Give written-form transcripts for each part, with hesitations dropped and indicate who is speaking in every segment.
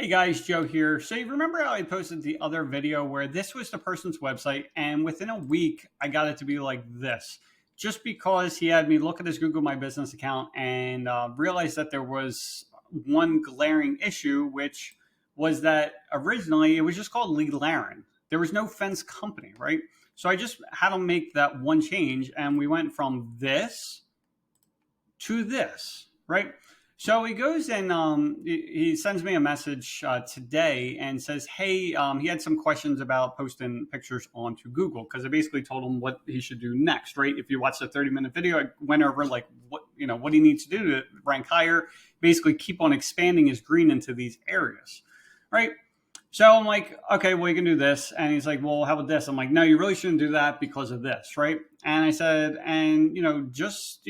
Speaker 1: Hey guys, Joe here. So you remember how I posted the other video where this was the person's website and within a week I got it to be like this just because he had me look at his Google My Business account and realized that there was one glaring issue, which was that originally it was just called Lee Laren. There was no fence company, right? So I just had him make that one change and we went from this to this, right? So he goes and he sends me a message today and says, hey, he had some questions about posting pictures onto Google because I basically told him what he should do next, right? If you watch the 30-minute video, I went over like what he needs to do to rank higher, basically keep on expanding his green into these areas, right? So I'm like, okay, well, you can do this. And he's like, well, how about this? I'm like, no, you really shouldn't do that because of this, right? And I said, and, just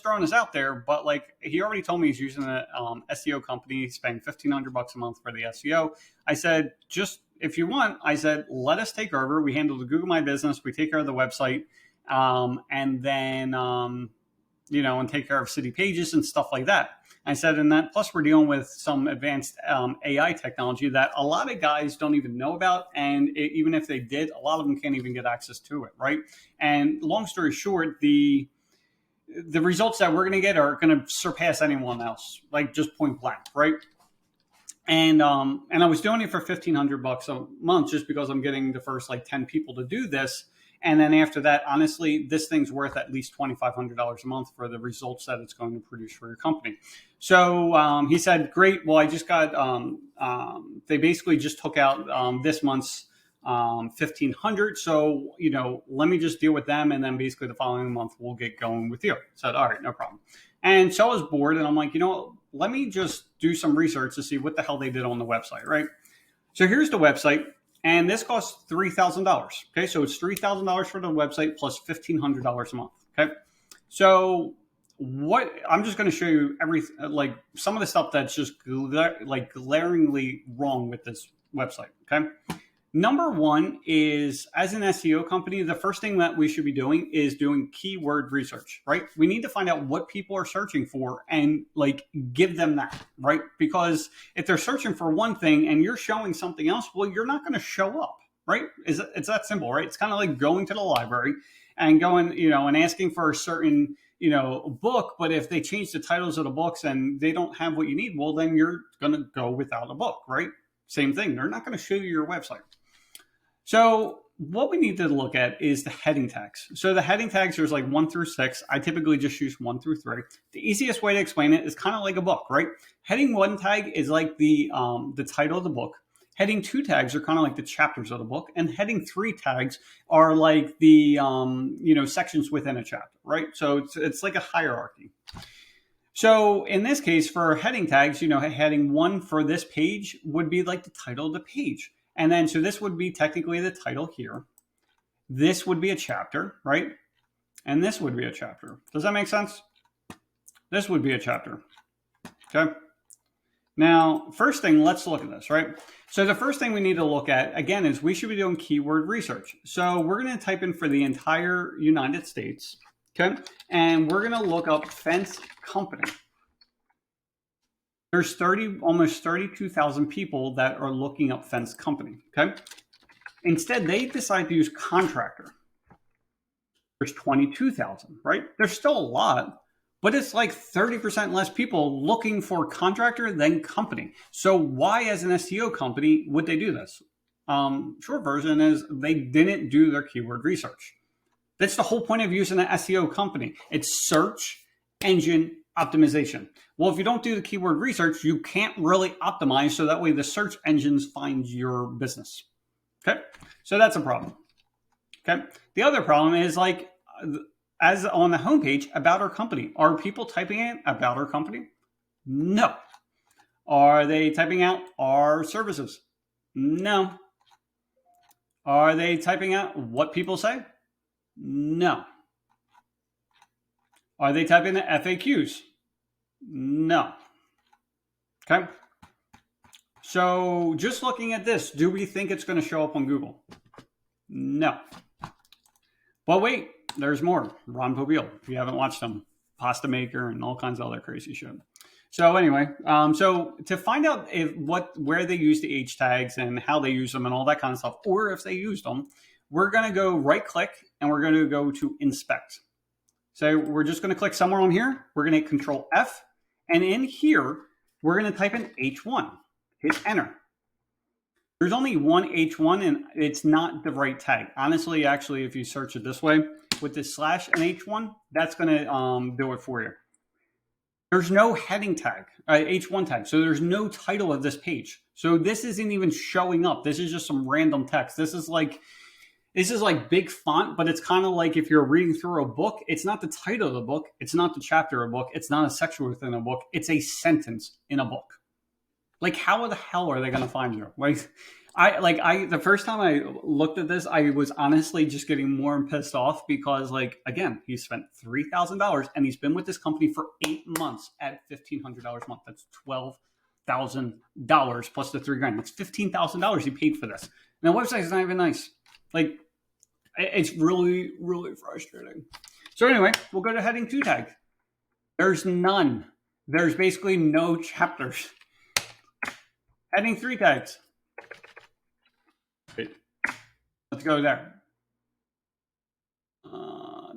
Speaker 1: throwing this out there, but like, he already told me he's using a SEO company. He's paying $1,500 a month for the SEO. I said, just if you want, I said, let us take over. We handle the Google My Business. We take care of the website. And then, and take care of city pages and stuff like that. I said, and that plus we're dealing with some advanced AI technology that a lot of guys don't even know about. And even if they did, a lot of them can't even get access to it, right? And long story short, the results that we're going to get are going to surpass anyone else, like just point blank, right? And I was doing it for $1,500 a month just because I'm getting the first like 10 people to do this. And then after that, honestly, this thing's worth at least $2,500 a month for the results that it's going to produce for your company. So he said, great. Well, I just got, they basically just took out this month's $1,500. So, let me just deal with them. And then basically the following month, we'll get going with you. I said, all right, no problem. And so I was bored and I'm like, let me just do some research to see what the hell they did on the website, right? So here's the website. And this costs $3,000. Okay, so it's $3,000 for the website plus $1,500 a month. Okay, so what I'm just going to show you like some of the stuff that's just glaringly wrong with this website. Okay, number one is, as an SEO company, the first thing that we should be doing is doing keyword research, right? We need to find out what people are searching for and give them that, right? Because if they're searching for one thing and you're showing something else, well, you're not going to show up, right? It's that simple, right? It's kind of like going to the library and going, and asking for a certain, book. But if they change the titles of the books and they don't have what you need, well, then you're going to go without a book, right? Same thing. They're not going to show you your website. So what we need to look at is the heading tags. So the heading tags, there's like 1 through 6. I typically just use 1 through 3. The easiest way to explain it is kind of like a book, right? Heading 1 tag is like the title of the book. Heading 2 tags are kind of like the chapters of the book. And heading 3 tags are like the, sections within a chapter, right? So it's like a hierarchy. So in this case, for heading tags, heading 1 for this page would be like the title of the page. And then, so this would be technically the title here. This would be a chapter, right? And this would be a chapter. Does that make sense? This would be a chapter. Okay. Now, first thing, let's look at this, right? So the first thing we need to look at, again, is we should be doing keyword research. So we're going to type in for the entire United States, okay? And we're going to look up fence company. There's almost 32,000 people that are looking up fence company, okay? Instead, they decide to use contractor. There's 22,000, right? There's still a lot, but it's like 30% less people looking for contractor than company. So why, as an SEO company, would they do this? Short version is they didn't do their keyword research. That's the whole point of using an SEO company. It's search engine optimization. Well, if you don't do the keyword research, you can't really optimize, so that way the search engines find your business. Okay, so that's a problem. Okay, the other problem is as on the homepage, about our company. Are people typing in about our company? No. Are they typing out our services? No. Are they typing out what people say? No. Are they typing the FAQs? No. Okay. So just looking at this, do we think it's going to show up on Google? No. But wait, there's more. Ron Popeil, if you haven't watched them, Pasta Maker and all kinds of other crazy shit. So anyway, so to find out where they use the H tags and how they use them and all that kind of stuff, or if they used them, we're going to go right click and we're going to go to inspect. So we're just going to click somewhere on here. We're going to hit Control F, and in here we're going to type in H1. Hit enter. There's only one H1 and it's not the right tag. Honestly, actually, if you search it this way with this slash and H1, that's going to do it for you. There's no heading tag, H1 tag. So there's no title of this page. So this isn't even showing up. This is just some random text. This is like big font, but it's kind of like if you're reading through a book, it's not the title of the book. It's not the chapter of a book. It's not a section within a book. It's a sentence in a book. Like, how the hell are they going to find you? The first time I looked at this, I was honestly just getting more pissed off because, like, again, he spent $3,000 and he's been with this company for 8 months at $1,500 a month. That's $12,000 plus the $3,000. That's $15,000 he paid for this. And the website is not even nice. Like, it's really, really frustrating. So anyway, we'll go to heading 2 tag. There's none. There's basically no chapters. Heading 3 tags. Wait. Let's go there. Oh,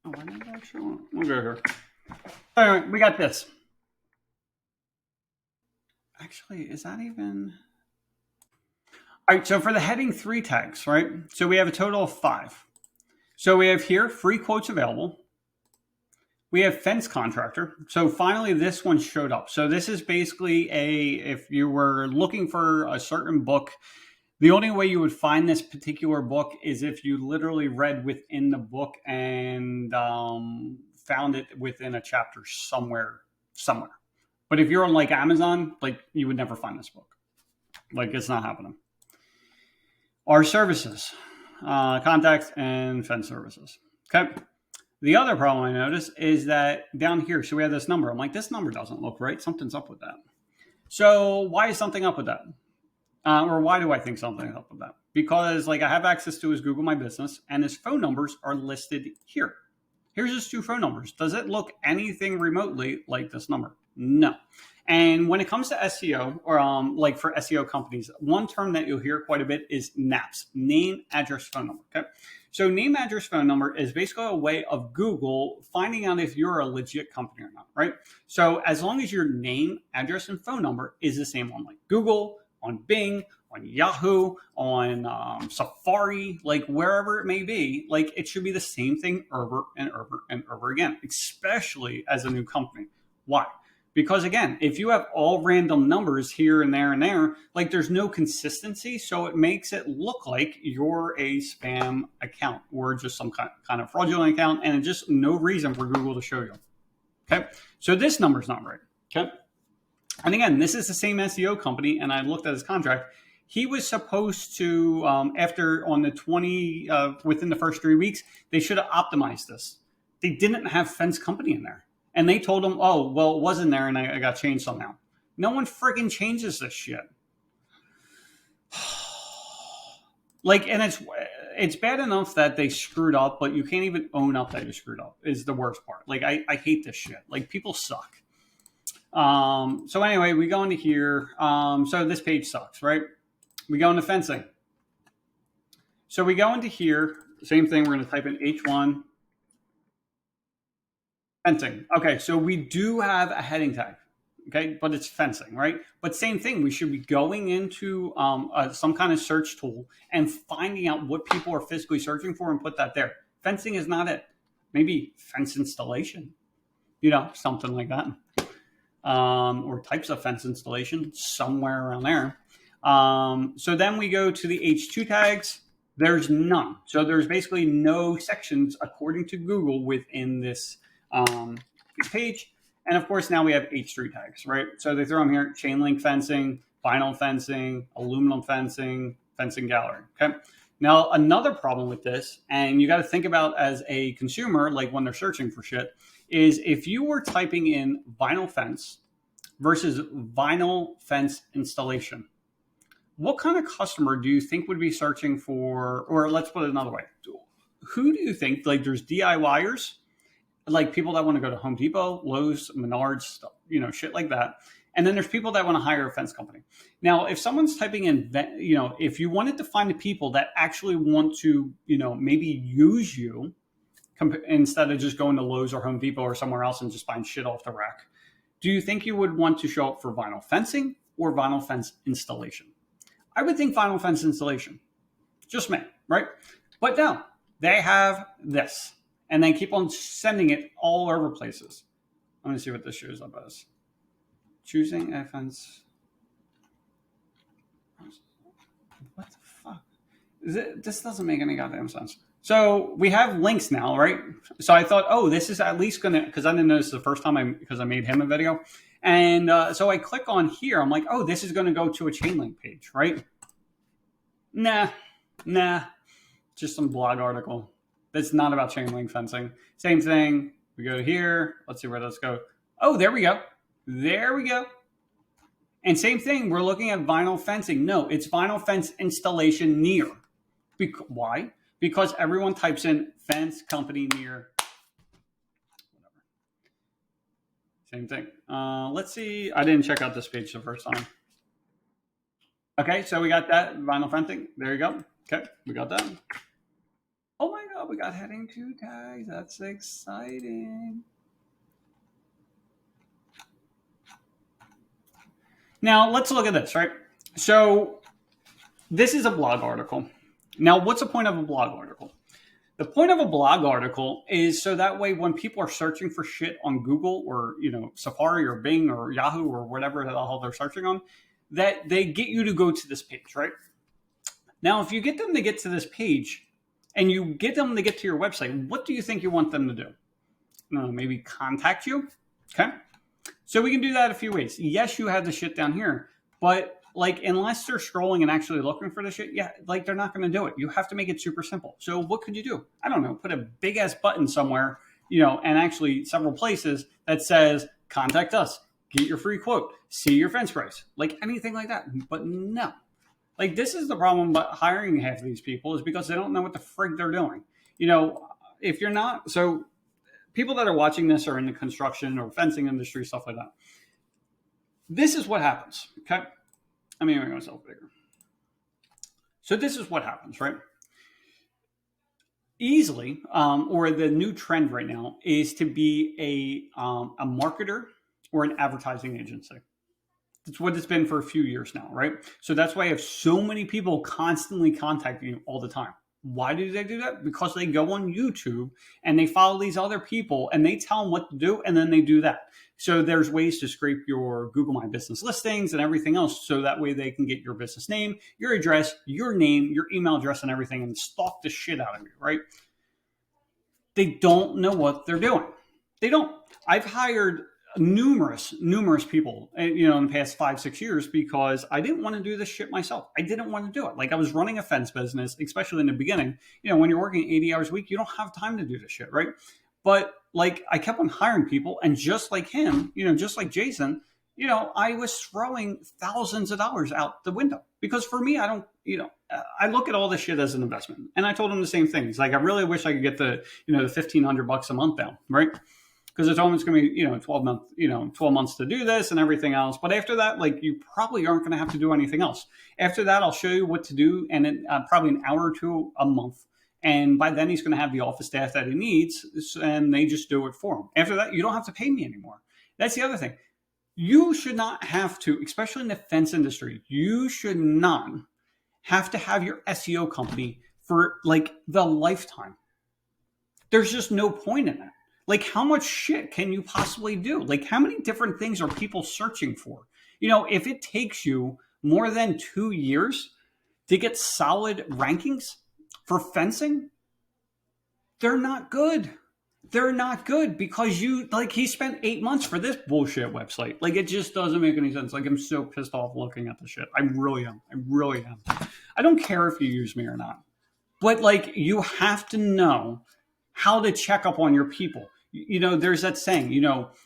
Speaker 1: I didn't actually. We'll go here. All right, we got this. Actually, is that even? All right, so for the heading 3 tags, right? So we have a total of 5. So we have here free quotes available. We have fence contractor. So finally, this one showed up. So this is basically if you were looking for a certain book, the only way you would find this particular book is if you literally read within the book and found it within a chapter somewhere. But if you're on like Amazon, like you would never find this book. Like it's not happening. Our services, contacts and fence services. Okay. The other problem I noticed is that down here, so we have this number. I'm like, this number doesn't look right. Something's up with that. So why is something up with that? Or why do I think something's up with that? Because like I have access to his Google My Business and his phone numbers are listed here. Here's his 2 phone numbers. Does it look anything remotely like this number? No. And when it comes to SEO or like for SEO companies, one term that you'll hear quite a bit is NAPS, name, address, phone number. Okay. So name, address, phone number is basically a way of Google finding out if you're a legit company or not, right? So as long as your name, address, and phone number is the same on like Google, on Bing, on Yahoo, on Safari, like wherever it may be, like it should be the same thing over and over and over again, especially as a new company. Why? Because again, if you have all random numbers here and there, like there's no consistency. So it makes it look like you're a spam account or just some kind of fraudulent account and just no reason for Google to show you. Okay. So this number's not right. Okay. And again, this is the same SEO company. And I looked at his contract. He was supposed to, after on the 20, within the first 3 weeks, they should have optimized this. They didn't have fence company in there. And they told him, oh, well, it wasn't there and I got changed somehow. No one friggin' changes this shit. Like, and it's bad enough that they screwed up, but you can't even own up that you screwed up is the worst part. Like, I hate this shit. Like, people suck. So anyway, we go into here. So this page sucks, right? We go into fencing. So we go into here. Same thing. We're going to type in H1. Fencing. Okay, so we do have a heading tag, okay, but it's fencing, right? But same thing, we should be going into some kind of search tool and finding out what people are physically searching for and put that there. Fencing is not it. Maybe fence installation, something like that. Or types of fence installation, somewhere around there. So then we go to the H2 tags. There's none. So there's basically no sections according to Google within this page. And of course, now we have H3 tags, right? So they throw them here: chain link fencing, vinyl fencing, aluminum fencing, fencing gallery. Okay. Now, another problem with this, and you got to think about as a consumer, like when they're searching for shit, is if you were typing in vinyl fence versus vinyl fence installation, what kind of customer do you think would be searching for, or let's put it another way, who do you think, like there's DIYers, like people that want to go to Home Depot, Lowe's, Menards, shit like that. And then there's people that want to hire a fence company. Now, if someone's typing in, if you wanted to find the people that actually want to, maybe use you instead of just going to Lowe's or Home Depot or somewhere else and just buying shit off the rack, do you think you would want to show up for vinyl fencing or vinyl fence installation? I would think vinyl fence installation. Just me, right? But no, they have this. And they keep on sending it all over places. Let me see what this shows up as. Choosing a fence. What the fuck? This doesn't make any goddamn sense. So we have links now, right? So I thought, oh, this is at least going to, because I didn't notice the first time because I made him a video. And so I click on here. I'm like, oh, this is going to go to a chain link page, right? Nah. Just some blog article. It's not about chain link fencing. Same thing. We go here. Let's see where let's go. Oh, there we go. And same thing. We're looking at vinyl fencing. No, it's vinyl fence installation near. Why? Because everyone types in fence company near. Whatever. Same thing. Let's see. I didn't check out this page the first time. Okay, so we got that vinyl fencing. There you go. Okay, we got that. Oh my God, we got heading 2 tags. That's exciting. Now, let's look at this, right? So this is a blog article. Now, what's the point of a blog article? The point of a blog article is so that way when people are searching for shit on Google or, Safari or Bing or Yahoo or whatever the hell they're searching on, that they get you to go to this page, right? Now, if you get them to get to this page, and you get them to get to your website, what do you think you want them to do? Maybe contact you? Okay. So we can do that a few ways. Yes, you have the shit down here, but unless they're scrolling and actually looking for the shit, they're not going to do it. You have to make it super simple. So what could you do? I don't know, put a big ass button somewhere, and actually several places that says, contact us, get your free quote, see your fence price, anything like that. But no. This is the problem about hiring half of these people is because they don't know what the frig they're doing. If you're not, so people that are watching this are in the construction or fencing industry, stuff like that. This is what happens, okay? I'm going to make myself bigger. So this is what happens, right? Easily, or the new trend right now is to be a marketer or an advertising agency. That's what it's been for a few years now, right? So that's why I have so many people constantly contacting you all the time. Why do they do that? Because they go on YouTube and they follow these other people and they tell them what to do and then they do that. So there's ways to scrape your Google My Business listings and everything else so that way they can get your business name, your address, your name, your email address and everything and stalk the shit out of you, right? They don't know what they're doing. They don't. I've hired numerous people, in the past 5-6 years because I didn't want to do this shit myself. I didn't want to do it. I was running a fence business, especially in the beginning. When you're working 80 hours a week, you don't have time to do this shit, right? But I kept on hiring people, and just like him, just like Jason, I was throwing thousands of dollars out the window because for me, I don't, I look at all this shit as an investment. And I told him the same thing. It's I really wish I could get the, the $1,500 a month down, right? Because it's almost going to be, 12 months to do this and everything else. But after that, you probably aren't going to have to do anything else. After that, I'll show you what to do, and in probably an hour or two a month. And by then, he's going to have the office staff that he needs, and they just do it for him. After that, you don't have to pay me anymore. That's the other thing. You should not have to, especially in the fence industry, you should not have to have your SEO company for the lifetime. There's just no point in it. How much shit can you possibly do? How many different things are people searching for? If it takes you more than 2 years to get solid rankings for fencing, they're not good. They're not good because he spent 8 months for this bullshit website. It just doesn't make any sense. I'm so pissed off looking at the shit. I really am. I don't care if you use me or not. But you have to know how to check up on your people. There's that saying,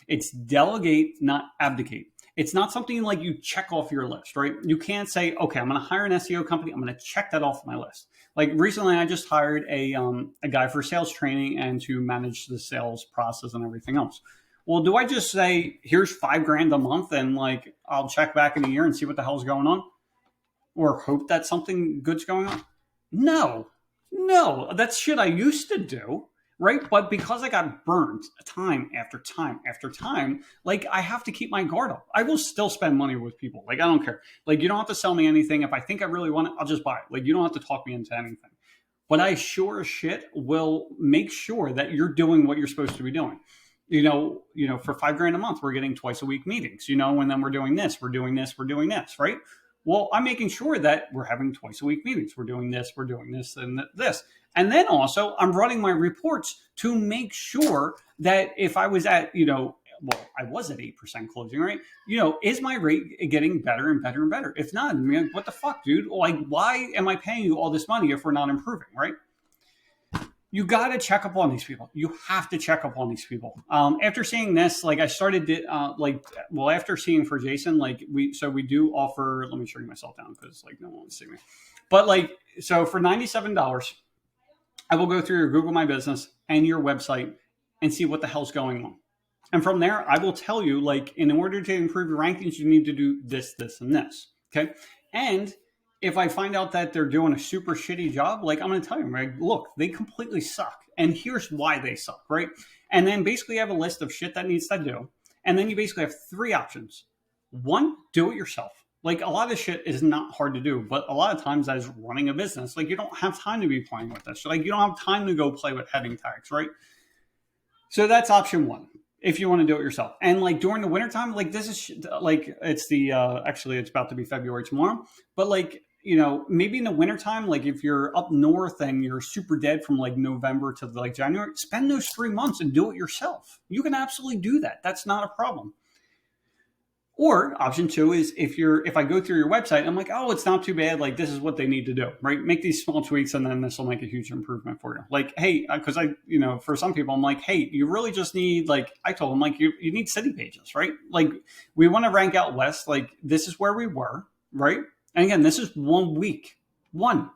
Speaker 1: it's delegate, not abdicate. It's not something you check off your list, right? You can't say, okay, I'm going to hire an SEO company. I'm going to check that off my list. Like recently, I just hired a guy for sales training and to manage the sales process and everything else. Well, do I just say, here's $5,000 a month and like I'll check back in a year and see what the hell's going on? Or hope that something good's going on? No, that's shit I used to do, right? But because I got burned time after time after time, like I have to keep my guard up. I will still spend money with people. Like I don't care. Like you don't have to sell me anything. If I think I really want it, I'll just buy it. Like you don't have to talk me into anything. But I sure as shit will make sure that you're doing what you're supposed to be doing. For $5,000 a month, we're getting twice a week meetings, and then we're doing this, right? Well, I'm making sure that we're having twice a week meetings. We're doing this, and this. And then also I'm running my reports to make sure that if I was at, I was at 8% closing, right? Is my rate getting better and better and better? If not, I mean, what the fuck, dude? Like, why am I paying you all this money if we're not improving, right? You got to check up on these people. You have to check up on these people. After seeing this, like I started, after seeing for Jason, like we do offer, let me show you myself down because like no one wants to see me. But so for $97, I will go through your Google My Business and your website and see what the hell's going on. And from there, I will tell you, like, in order to improve your rankings, you need to do this, this, and this. Okay. And if I find out that they're doing a super shitty job, like I'm going to tell you, right? Look, they completely suck. And here's why they suck, right? And then basically you have a list of shit that needs to do. And then you basically have three options. One, do it yourself. Like a lot of shit is not hard to do, but a lot of times that is running a business. Like you don't have time to be playing with this. Like you don't have time to go play with heading tags, right? So that's option one. If you want to do it yourself. And like during the wintertime, like this is like, it's actually it's about to be February tomorrow, but like, maybe in the wintertime, like if you're up north and you're super dead from like November to like January, spend those 3 months and do it yourself. You can absolutely do that. That's not a problem. Or option two is if I go through your website, I'm like, oh, it's not too bad. Like this is what they need to do, right? Make these small tweaks and then this will make a huge improvement for you. Like, hey, because for some people, I'm like, hey, you really just need, like, I told them like you need city pages, right? Like we want to rank out west. Like this is where we were, right? And again, this is 1 week. One.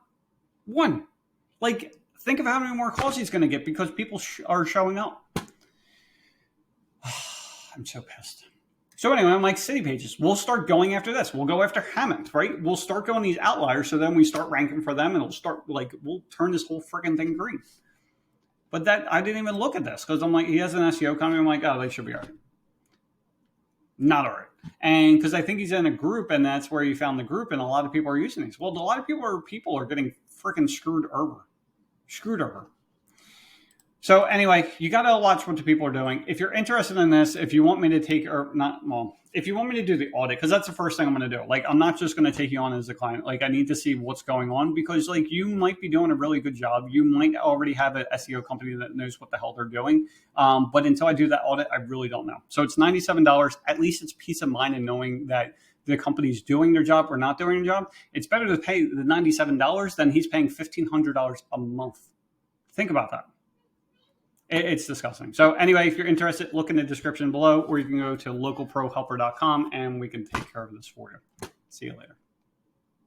Speaker 1: Like think of how many more calls he's going to get because people are showing up. I'm so pissed. So anyway, I'm like, city pages. We'll start going after this. We'll go after Hammond, right? We'll start going these outliers. So then we start ranking for them and we'll turn this whole freaking thing green. But I didn't even look at this because I'm like, he has an SEO company. I'm like, oh, they should be all right. Not all right. And because I think he's in a group and that's where he found the group and a lot of people are using these. Well, a lot of people are getting freaking screwed over. So anyway, you got to watch what the people are doing. If you're interested in this, if you want me to if you want me to do the audit, because that's the first thing I'm going to do. Like, I'm not just going to take you on as a client. Like, I need to see what's going on because like you might be doing a really good job. You might already have an SEO company that knows what the hell they're doing. But until I do that audit, I really don't know. So it's $97. At least it's peace of mind in knowing that the company's doing their job or not doing their job. It's better to pay the $97 than he's paying $1,500 a month. Think about that. It's disgusting. So anyway, if you're interested, look in the description below, or you can go to localprohelper.com and we can take care of this for you. See you later.